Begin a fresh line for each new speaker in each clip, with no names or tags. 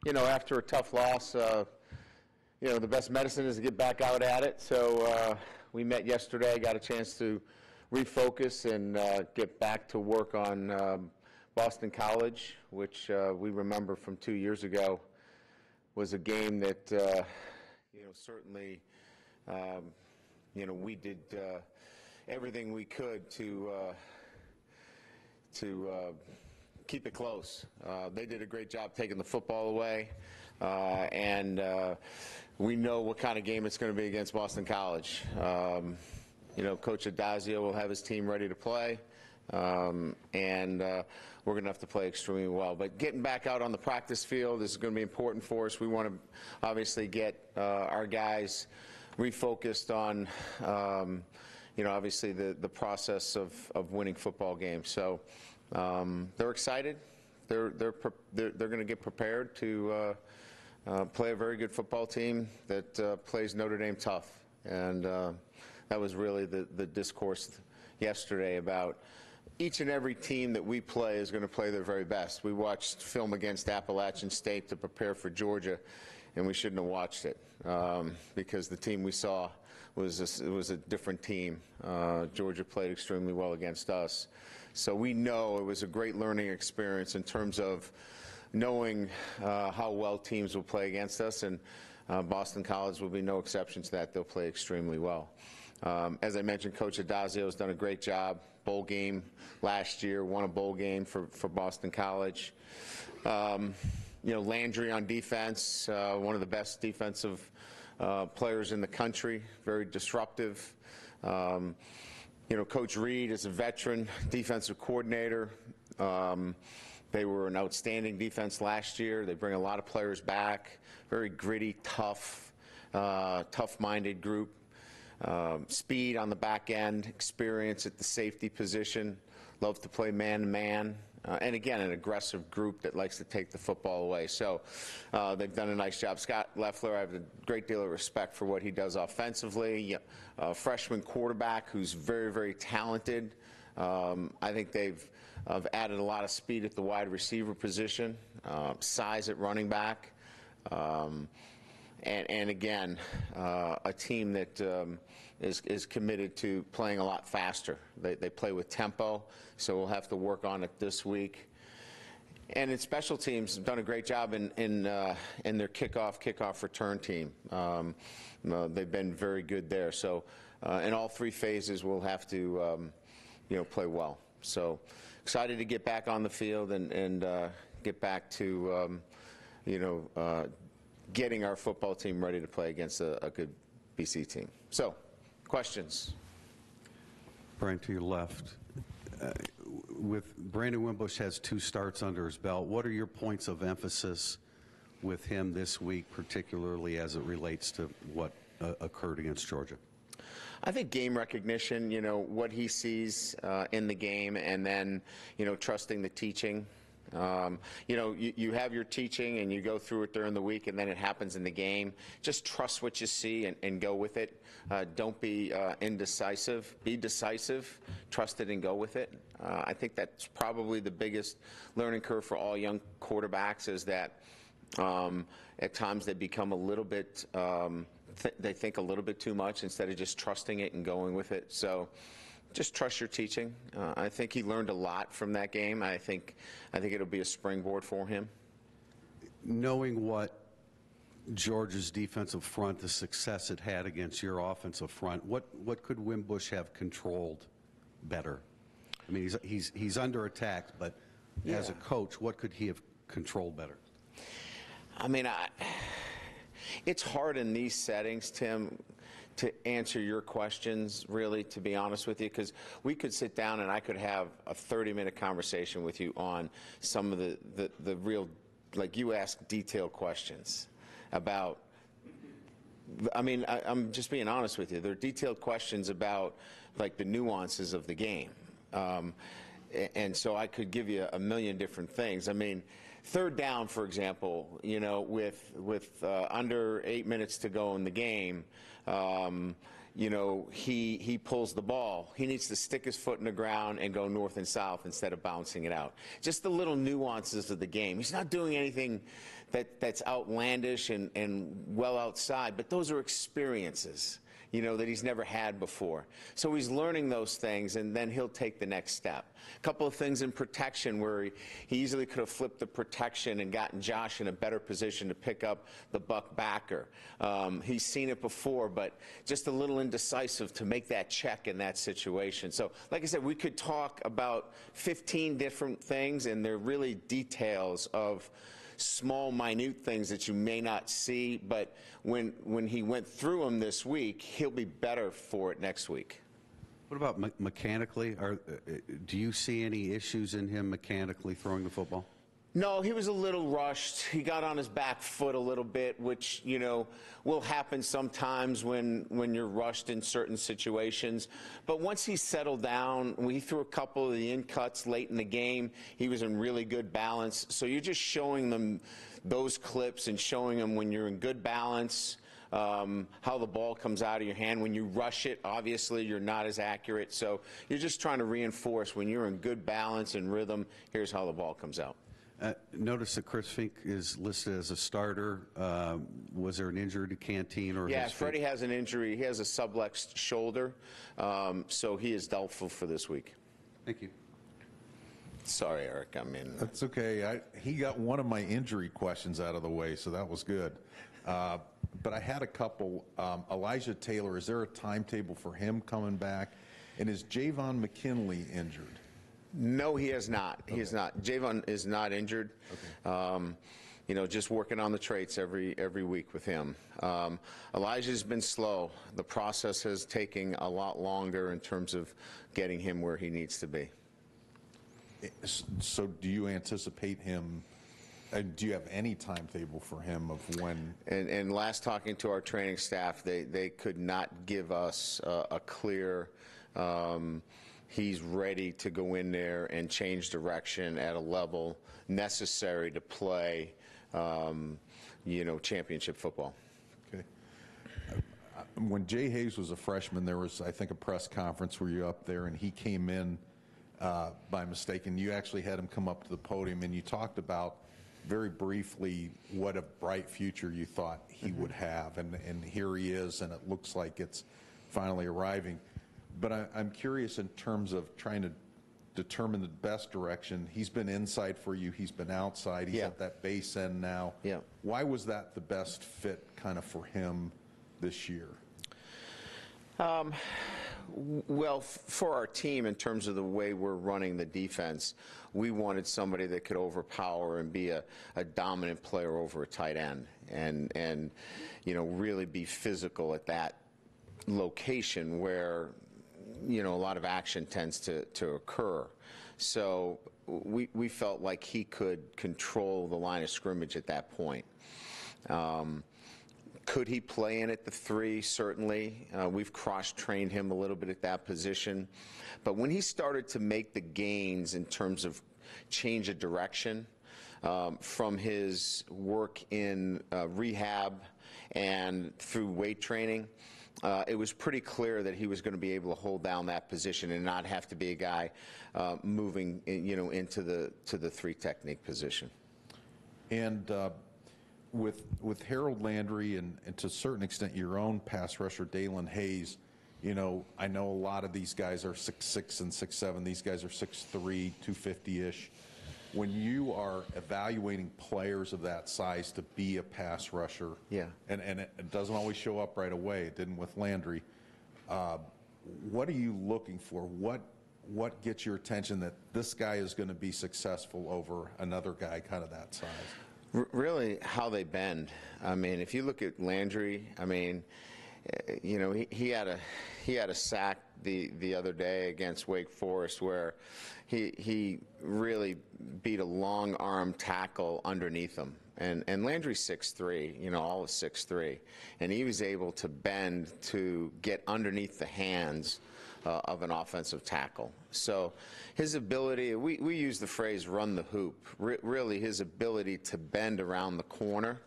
After a tough loss, the best medicine is to get back out at it. So we met yesterday, got a chance to refocus and get back to work on Boston College, which we remember from 2 years ago was a game that, certainly, we did everything we could to keep it close. They did a great job taking the football away, and we know what kind of game it's going to be against Boston College. Coach Adazio will have his team ready to play, and we're going to have to play extremely well. But getting back out on the practice field is going to be important for us. We want to obviously get our guys refocused on, obviously the process of winning football games. So they're excited. They're going to get prepared to play a very good football team that plays Notre Dame tough. And that was really the discourse yesterday about each and every team that we play is going to play their very best. We watched film against Appalachian State to prepare for Georgia, and we shouldn't have watched it because the team we saw was a different team. Georgia played extremely well against us. So we know it was a great learning experience in terms of knowing how well teams will play against us, and Boston College will be no exception to that. They'll play extremely well. As I mentioned, Coach Adazio has done a great job. Bowl game last year, won a bowl game for Boston College. Landry on defense, one of the best defensive players in the country, very disruptive. Coach Reed is a veteran defensive coordinator. They were an outstanding defense last year. They bring a lot of players back, very gritty, tough-minded group. Speed on the back end, experience at the safety position, love to play man-to-man, and again, an aggressive group that likes to take the football away. So they've done a nice job. Scott Loeffler, I have a great deal of respect for what he does offensively. A freshman quarterback who's very, very talented. I think they've added a lot of speed at the wide receiver position, size at running back. And again, a team that is committed to playing a lot faster. They play with tempo, so we'll have to work on it this week. And in special teams, have done a great job in their kickoff return team. They've been very good there. So in all three phases, we'll have to play well. So excited to get back on the field and get back to getting our football team ready to play against a good BC team. So, questions?
Brian, to your left. With Brandon Wimbush has 2 starts under his belt, what are your points of emphasis with him this week, particularly as it relates to what occurred against Georgia?
I think game recognition, what he sees in the game, and then, trusting the teaching. You have your teaching and you go through it during the week and then it happens in the game. Just trust what you see and go with it. Don't be indecisive. Be decisive. Trust it and go with it. I think that's probably the biggest learning curve for all young quarterbacks is that at times they become a little bit, they think a little bit too much instead of just trusting it and going with it. So just trust your teaching. I think he learned a lot from that game. I think it'll be a springboard for him.
Knowing what Georgia's defensive front, the success it had against your offensive front, what could Wimbush have controlled better? I mean, he's under attack, but as a coach, what could he have controlled better?
I mean, it's hard in these settings, Tim, to answer your questions, really, to be honest with you, because we could sit down and I could have a 30-minute conversation with you on some of the real, like you ask detailed questions about, I mean, I'm just being honest with you. They're detailed questions about, like, the nuances of the game. And so I could give you a million different things. I mean, third down, for example, with under 8 minutes to go in the game, he pulls the ball. He needs to stick his foot in the ground and go north and south instead of bouncing it out. Just the little nuances of the game. He's not doing anything that's outlandish and well outside, but those are experiences, you know, that he's never had before. So he's learning those things, and then he'll take the next step. A couple of things in protection where he easily could have flipped the protection and gotten Josh in a better position to pick up the buck backer. He's seen it before, but just a little indecisive to make that check in that situation. So, like I said, we could talk about 15 different things, and they're really details of small, minute things that you may not see, but when he went through them this week, he'll be better for it next week.
What about mechanically? Do you see any issues in him mechanically throwing the football?
No, he was a little rushed. He got on his back foot a little bit, which, you know, will happen sometimes when you're rushed in certain situations. But once he settled down, he threw a couple of the in-cuts late in the game. He was in really good balance. So you're just showing them those clips and showing them when you're in good balance, how the ball comes out of your hand. When you rush it, obviously, you're not as accurate. So you're just trying to reinforce when you're in good balance and rhythm, here's how the ball comes out.
Notice that Chris Fink is listed as a starter. Was there an injury to Canteen? Or
yeah, Freddie has an injury. He has a sublexed shoulder, so he is doubtful for this week.
Thank you.
Sorry, Eric. I mean,
that's okay. He got one of my injury questions out of the way, so that was good. But I had a couple. Elijah Taylor, is there a timetable for him coming back? And is Javon McKinley injured?
No, he is not. He is not. Javon is not injured. Okay. You know, just working on the traits every week with him. Elijah's been slow. The process has taken a lot longer in terms of getting him where he needs to be.
So do you anticipate him, do you have any timetable for him of when?
And last talking to our training staff, they could not give us a clear he's ready to go in there and change direction at a level necessary to play, you know, championship football.
Okay. When Jay Hayes was a freshman, there was, I think, a press conference where you up there, and he came in by mistake, and you actually had him come up to the podium, and you talked about very briefly what a bright future you thought he would have, and here he is, and it looks like it's finally arriving. But I'm curious in terms of trying to determine the best direction. He's been inside for you. He's been outside. He's at that base end now.
Yeah.
Why was that the best fit kind of for him this year?
Well, for our team, in terms of the way we're running the defense, we wanted somebody that could overpower and be a dominant player over a tight end and you know, really be physical at that location where, you know, a lot of action tends to occur. So we felt like he could control the line of scrimmage at that point. Could he play in at the 3? Certainly. We've cross-trained him a little bit at that position. But when he started to make the gains in terms of change of direction from his work in rehab and through weight training, it was pretty clear that he was going to be able to hold down that position and not have to be a guy moving, you know, into the 3 technique position.
And with Harold Landry and to a certain extent your own pass rusher, Dalen Hayes, you know, I know a lot of these guys are 6'6" and 6'7". These guys are 6'3", 250-ish. When you are evaluating players of that size to be a pass rusher,
yeah,
and it doesn't always show up right away, it didn't with Landry, what are you looking for? What gets your attention that this guy is going to be successful over another guy kind of that size?
Really, how they bend. I mean, if you look at Landry, I mean, you know, he had a sack the other day against Wake Forest where he really beat a long arm tackle underneath him. And Landry's 6'3", you know, all is 6'3", and he was able to bend to get underneath the hands of an offensive tackle. So his ability, we use the phrase run the hoop, really his ability to bend around the corner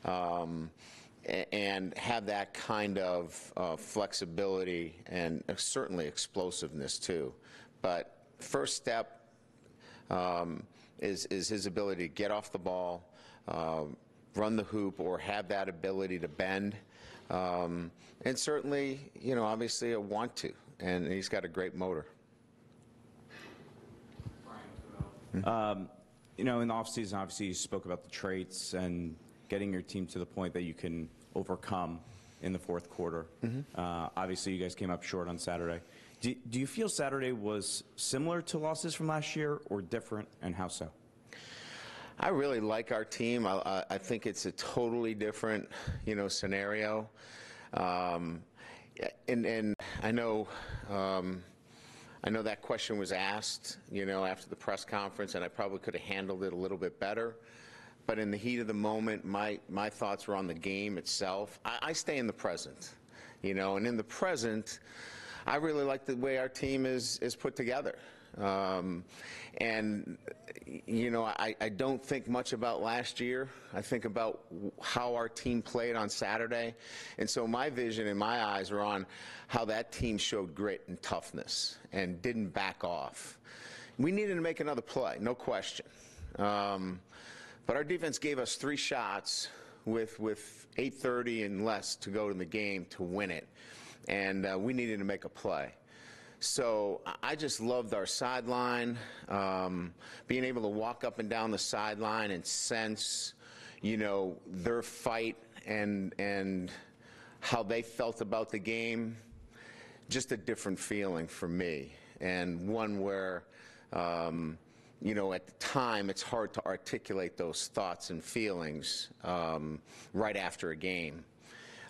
and have that kind of flexibility and certainly explosiveness too. But first step is his ability to get off the ball, run the hoop or have that ability to bend. And certainly, obviously a want to, and he's got a great motor.
In the offseason, obviously you spoke about the traits and getting your team to the point that you can overcome in the fourth quarter. Obviously, you guys came up short on Saturday. Do you feel Saturday was similar to losses from last year or different, and how so?
I really like our team. I think it's a totally different, scenario. And I know that question was asked, after the press conference, and I probably could have handled it a little bit better. But in the heat of the moment, my thoughts were on the game itself. I stay in the present, and in the present, I really like the way our team is put together. And, I don't think much about last year. I think about how our team played on Saturday. And so my vision and my eyes are on how that team showed grit and toughness and didn't back off. We needed to make another play, no question. But our defense gave us 3 shots with 8:30 and less to go in the game to win it. And we needed to make a play. So I just loved our sideline, being able to walk up and down the sideline and sense, their fight and how they felt about the game. Just a different feeling for me, and one where, at the time it's hard to articulate those thoughts and feelings right after a game.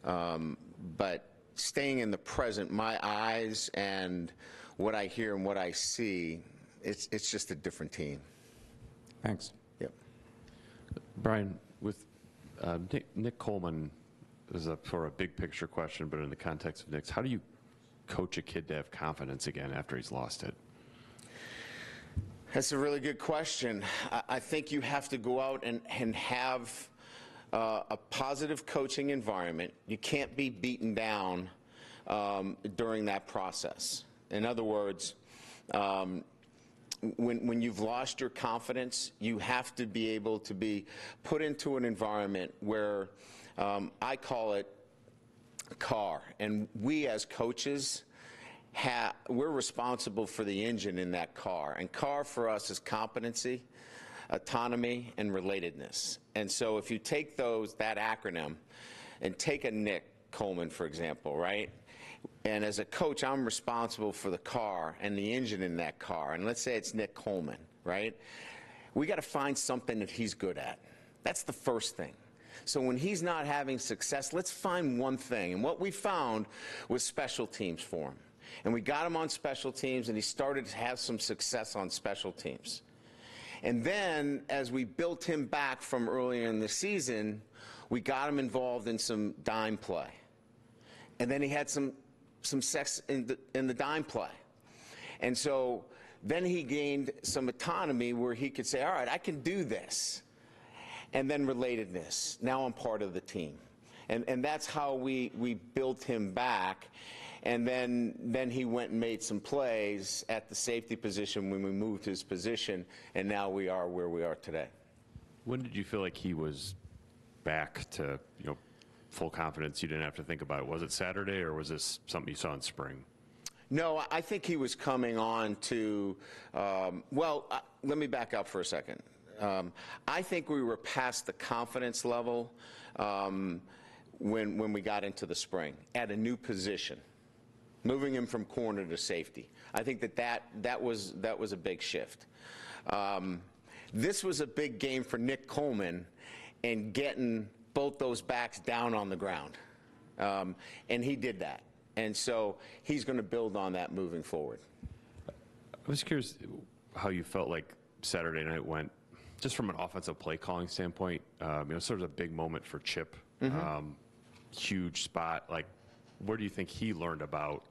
But staying in the present, my eyes and what I hear and what I see, it's just a different team.
Thanks.
Yep.
Brian, with Nick Coleman, this is for a big picture question, but in the context of Nick's, how do you coach a kid to have confidence again after he's lost it?
That's a really good question. I think you have to go out and have a positive coaching environment. You can't be beaten down during that process. In other words, when you've lost your confidence, you have to be able to be put into an environment where I call it car, and we as coaches we're responsible for the engine in that car, and car for us is competency, autonomy, and relatedness. And so if you take that acronym and take a Nick Coleman, for example, right? And as a coach, I'm responsible for the car and the engine in that car. And let's say it's Nick Coleman, right? We got to find something that he's good at. That's the first thing. So when he's not having success, let's find one thing. And what we found was special teams for him. And we got him on special teams, and he started to have some success on special teams. And then, as we built him back from earlier in the season, we got him involved in some dime play. And then he had some success in the dime play. And so then he gained some autonomy where he could say, all right, I can do this. And then relatedness. Now I'm part of the team. And that's how we built him back. And then he went and made some plays at the safety position when we moved his position, and now we are where we are today.
When did you feel like he was back to, full confidence? You didn't have to think about it. Was it Saturday, or was this something you saw in spring?
No, I think he was coming on to, let me back up for a second. I think we were past the confidence level when we got into the spring at a new position, moving him from corner to safety. I think that was a big shift. This was a big game for Nick Coleman and getting both those backs down on the ground. And he did that. And so he's going to build on that moving forward.
I was curious how you felt like Saturday night went, just from an offensive play calling standpoint. Sort of a big moment for Chip. Mm-hmm. Huge spot. Like, where do you think he learned about,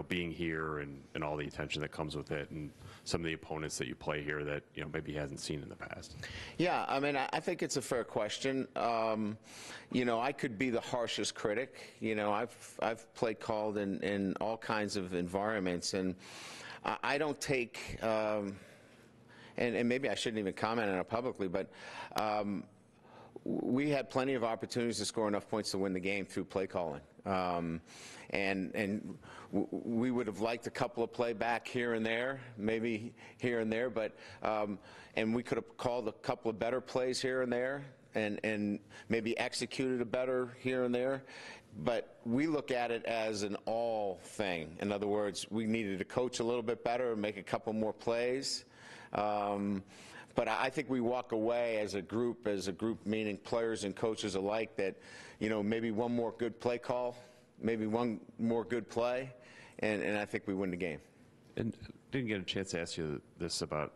being here and all the attention that comes with it, and some of the opponents that you play here that, maybe he hasn't seen in the past?
Yeah, I mean, I think it's a fair question. I could be the harshest critic. I've played called in all kinds of environments, and I don't take, and maybe I shouldn't even comment on it publicly, but we had plenty of opportunities to score enough points to win the game through play calling. And we would have liked a couple of play back here and there, maybe here and there, but and we could have called a couple of better plays here and there, and maybe executed a better here and there. But we look at it as an all thing. In other words, we needed to coach a little bit better and make a couple more plays. But I think we walk away as a group meaning players and coaches alike, that, you know, maybe one more good play call, maybe one more good play, and I think we win the game.
And didn't get a chance to ask you this about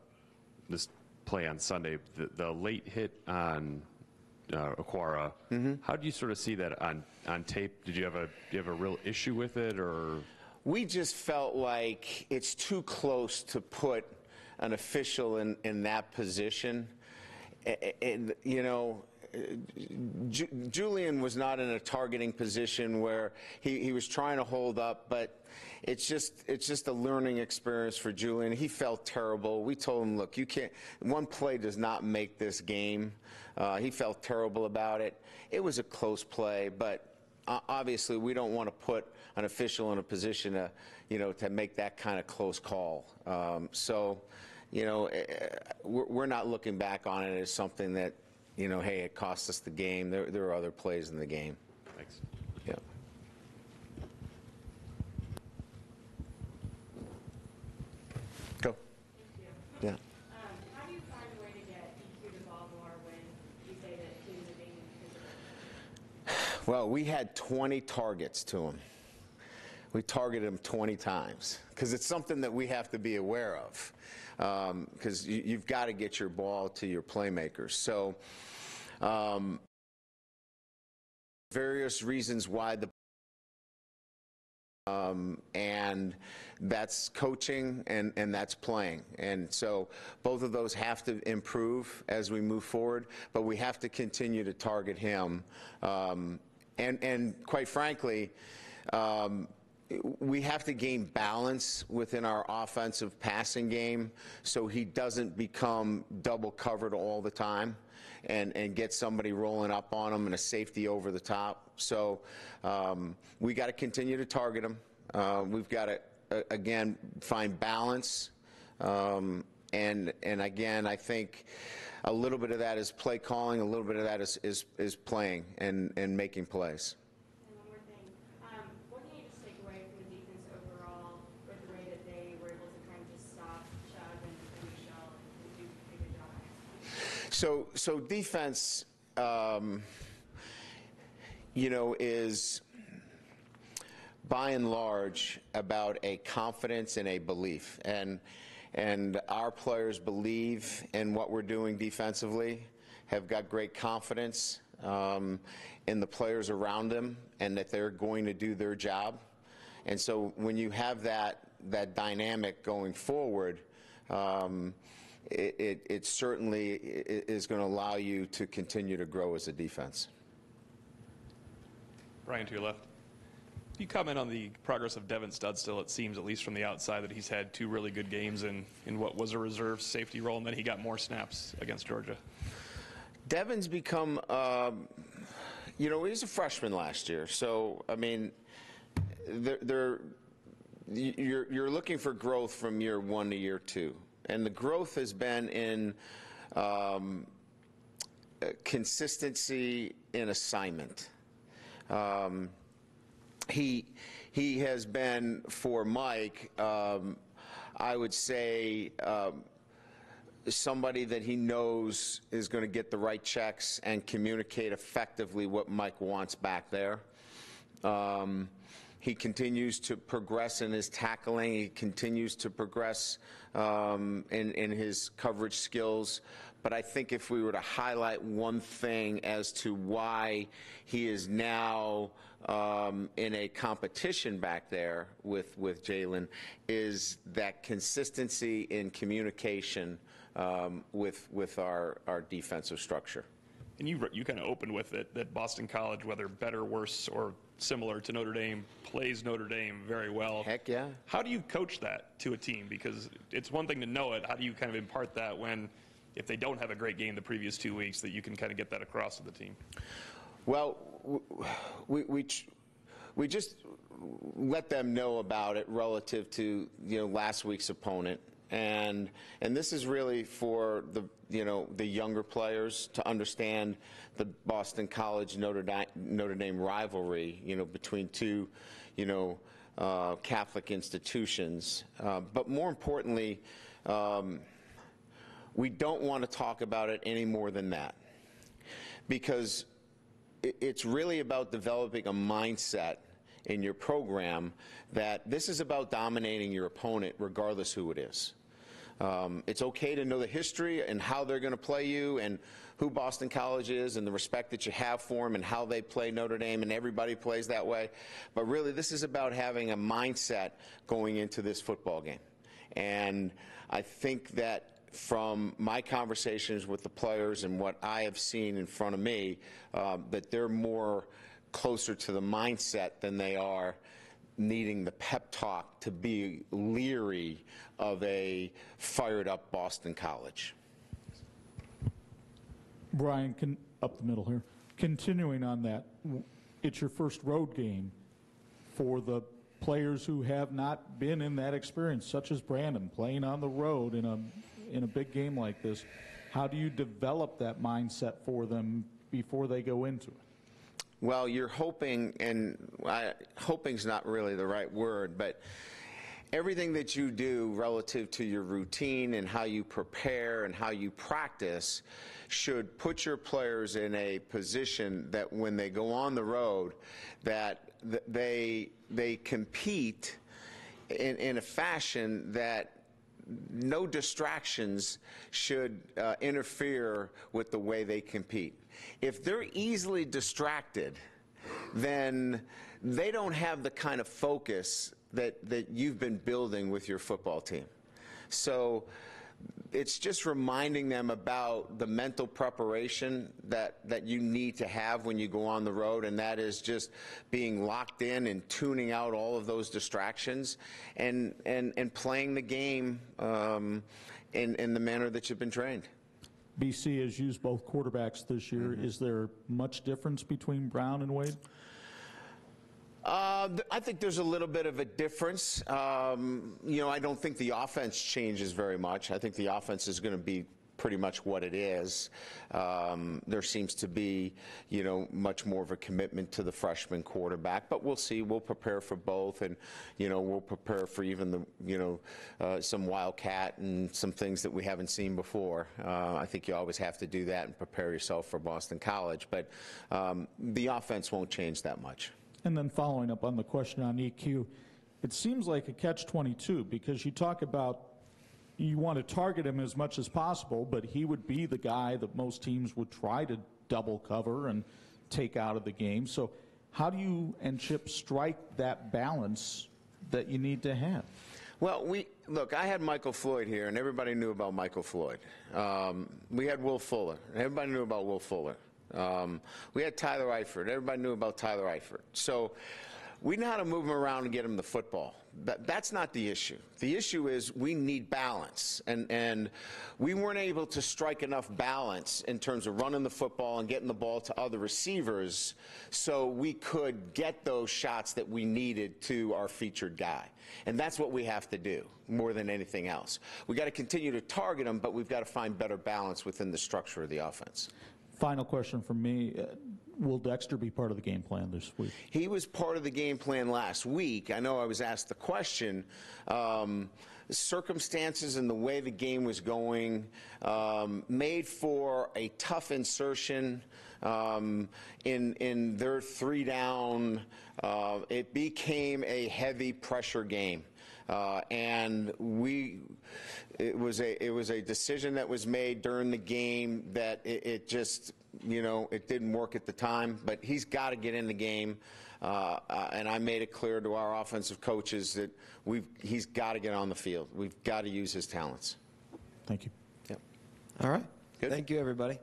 this play on Sunday, the late hit on Aquara. How do you sort of see that on tape? Do you have a real issue with it, or?
We just felt like it's too close to put an official in that position. And, you know, Julian was not in a targeting position where he was trying to hold up, but it's just a learning experience for Julian. He felt terrible. We told him, look, you can't, one play does not make this game. He felt terrible about it. It was a close play, but obviously we don't want to put an official in a position to, you know, to make that kind of close call. So, you know, we're not looking back on it as something that, you know, hey, it cost us the game. There are other plays in the game.
Thanks.
Yeah. Go.
Thank you.
Yeah.
How do you find a way to get EQ the ball more when you say that teams are being physical?
Well, we had 20 targets to him. We targeted him 20 times because it's something that we have to be aware of, because you've got to get your ball to your playmakers. So various reasons why and that's coaching and that's playing. And so both of those have to improve as we move forward, but we have to continue to target him. And quite frankly, we have to gain balance within our offensive passing game so he doesn't become double covered all the time and get somebody rolling up on him and a safety over the top. So we got to continue to target him. We've got to, again, find balance. And again, I think a little bit of that is play calling, a little bit of that is playing and making plays.
And one more thing. What can you just take away from the defense overall with the way that they were able to kind of just stop, shove, and shell and do a good job?
So defense, you know, is by and large about a confidence and a belief. And our players believe in what we're doing defensively, have got great confidence in the players around them and that they're going to do their job. And so when you have that dynamic going forward, it certainly is going to allow you to continue to grow as a defense.
Brian, to your left. Can you comment on the progress of Devin Studstill? It seems, at least from the outside, that he's had two really good games in what was a reserve safety role, and then he got more snaps against Georgia.
Devin's become, you know, he was a freshman last year. So, I mean, you're looking for growth from year one to year two. And the growth has been in consistency in assignment. He has been, for Mike, I would say, somebody that he knows is going to get the right checks and communicate effectively what Mike wants back there. He continues to progress in his tackling. He continues to progress in his coverage skills. But I think if we were to highlight one thing as to why he is now in a competition back there with Jalen, is that consistency in communication with our defensive structure.
And you kind of opened with it, that Boston College, whether better, worse, or similar to Notre Dame, plays Notre Dame very well.
Heck yeah.
How do you coach that to a team? Because it's one thing to know it. How do you kind of impart that when if they don't have a great game the previous 2 weeks, that you can kind of get that across to the team?
Well, we just let them know about it relative to last week's opponent, and this is really for the younger players to understand the Boston College Notre Dame rivalry between two Catholic institutions, but more importantly, we don't want to talk about it any more than that, because it's really about developing a mindset in your program that this is about dominating your opponent regardless who it is. It's okay to know the history and how they're going to play you and who Boston College is and the respect that you have for them and how they play Notre Dame, and everybody plays that way. But really, this is about having a mindset going into this football game. And I think that from my conversations with the players and what I have seen in front of me, that they're more closer to the mindset than they are needing the pep talk to be leery of a fired-up Boston College.
Brian, up the middle here. Continuing on that, it's your first road game for the players who have not been in that experience, such as Brandon, playing on the road in a big game like this. How do you develop that mindset for them before they go into it?
Well, you're hoping, and hoping's not really the right word, but everything that you do relative to your routine and how you prepare and how you practice should put your players in a position that when they go on the road, that they compete in a fashion that no distractions should interfere with the way they compete. If they're easily distracted, then they don't have the kind of focus that you've been building with your football team. So it's just reminding them about the mental preparation that you need to have when you go on the road, and that is just being locked in and tuning out all of those distractions and playing the game in the manner that you've been trained.
BC has used both quarterbacks this year. Is there much difference between Brown and Wade?
I think there's a little bit of a difference. I don't think the offense changes very much. I think the offense is going to be pretty much what it is. There seems to be, much more of a commitment to the freshman quarterback, but we'll see. We'll prepare for both, and, we'll prepare for even some wildcat and some things that we haven't seen before. I think you always have to do that and prepare yourself for Boston College, but the offense won't change that much.
And then following up on the question on EQ, it seems like a catch-22 because you talk about you want to target him as much as possible, but he would be the guy that most teams would try to double cover and take out of the game. So how do you and Chip strike that balance that you need to have?
Well, look, I had Michael Floyd here, and everybody knew about Michael Floyd. We had Will Fuller, and everybody knew about Will Fuller. We had Tyler Eifert. Everybody knew about Tyler Eifert. So we know how to move him around and get him the football. That's not the issue. The issue is we need balance, and we weren't able to strike enough balance in terms of running the football and getting the ball to other receivers so we could get those shots that we needed to our featured guy. And that's what we have to do more than anything else. We got to continue to target him, but we've got to find better balance within the structure of the offense.
Final question from me. Will Dexter be part of the game plan this week?
He was part of the game plan last week. I know I was asked the question. Circumstances and the way the game was going made for a tough insertion in their 3-down. It became a heavy pressure game. And it was a decision that was made during the game that it just, it didn't work at the time, but he's got to get in the game. And I made it clear to our offensive coaches that he's got to get on the field. We've got to use his talents.
Thank you.
Yep.
All right.
Good.
Thank you, everybody.